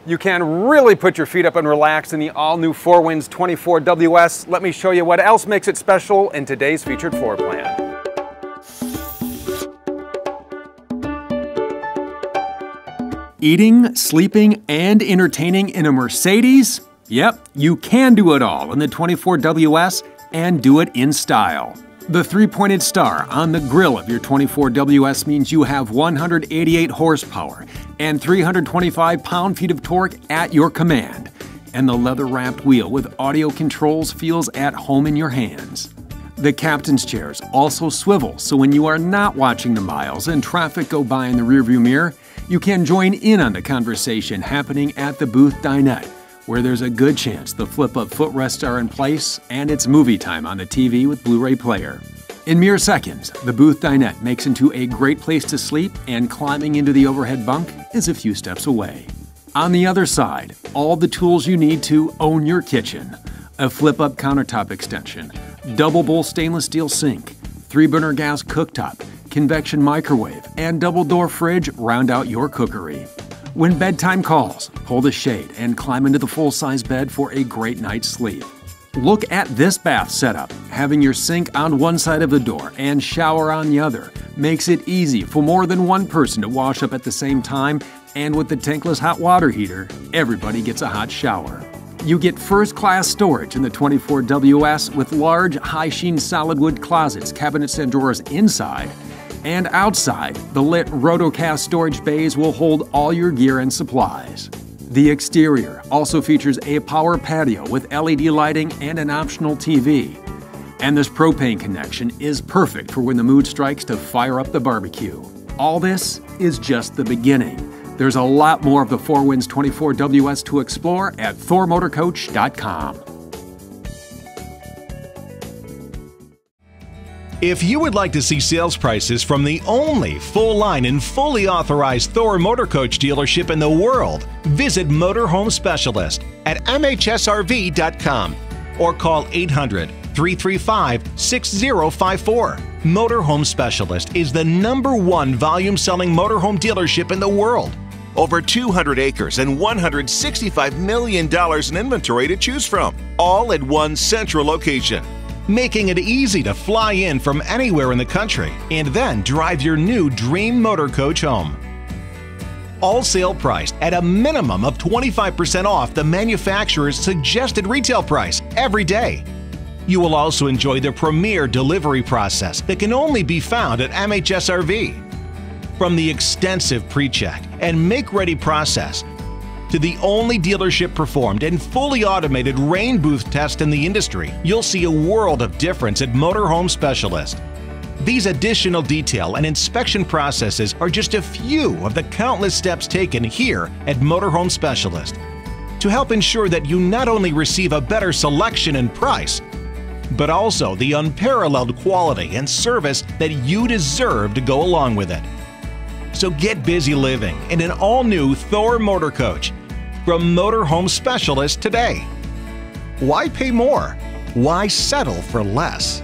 You can really put your feet up and relax in the all-new Four Winds 24WS. Let me show you what else makes it special in today's featured floor plan. Eating, sleeping, and entertaining in a Mercedes? Yep, you can do it all in the 24WS and do it in style. The three-pointed star on the grille of your 24WS means you have 188 horsepower and 325 pound-feet of torque at your command. And the leather-wrapped wheel with audio controls feels at home in your hands. The captain's chairs also swivel, so when you are not watching the miles and traffic go by in the rearview mirror, you can join in on the conversation happening at the booth dinette, where there's a good chance the flip-up footrests are in place and it's movie time on the TV with Blu-ray player. In mere seconds, the booth dinette makes into a great place to sleep, and climbing into the overhead bunk is a few steps away. On the other side, all the tools you need to own your kitchen. A flip-up countertop extension, double-bowl stainless steel sink, 3-burner gas cooktop, convection microwave, and double-door fridge round out your cookery. When bedtime calls, pull the shade and climb into the full-size bed for a great night's sleep. Look at this bath setup. Having your sink on one side of the door and shower on the other makes it easy for more than one person to wash up at the same time, and with the tankless hot water heater, everybody gets a hot shower. You get first-class storage in the 24WS with large, high-sheen solid wood closets, cabinets, and drawers inside. And outside, the lit Rotocast storage bays will hold all your gear and supplies. The exterior also features a power patio with LED lighting and an optional TV. And this propane connection is perfect for when the mood strikes to fire up the barbecue. All this is just the beginning. There's a lot more of the Four Winds 24WS to explore at thormotorcoach.com. If you would like to see sales prices from the only full-line and fully authorized Thor Motor Coach dealership in the world, visit Motorhome Specialist at MHSRV.com or call 800-335-6054. Motorhome Specialist is the #1 volume-selling motorhome dealership in the world. Over 200 acres and $165 million in inventory to choose from, all at one central location, making it easy to fly in from anywhere in the country and then drive your new dream motor coach home. All sale priced at a minimum of 25% off the manufacturer's suggested retail price every day. You will also enjoy the premier delivery process that can only be found at MHSRV. From the extensive pre-check and make-ready process to the only dealership performed and fully automated rain booth test in the industry, you'll see a world of difference at Motorhome Specialist. These additional detail and inspection processes are just a few of the countless steps taken here at Motorhome Specialist to help ensure that you not only receive a better selection and price, but also the unparalleled quality and service that you deserve to go along with it. So get busy living in an all-new Thor Motor Coach from Motorhome Specialist today. Why pay more? Why settle for less?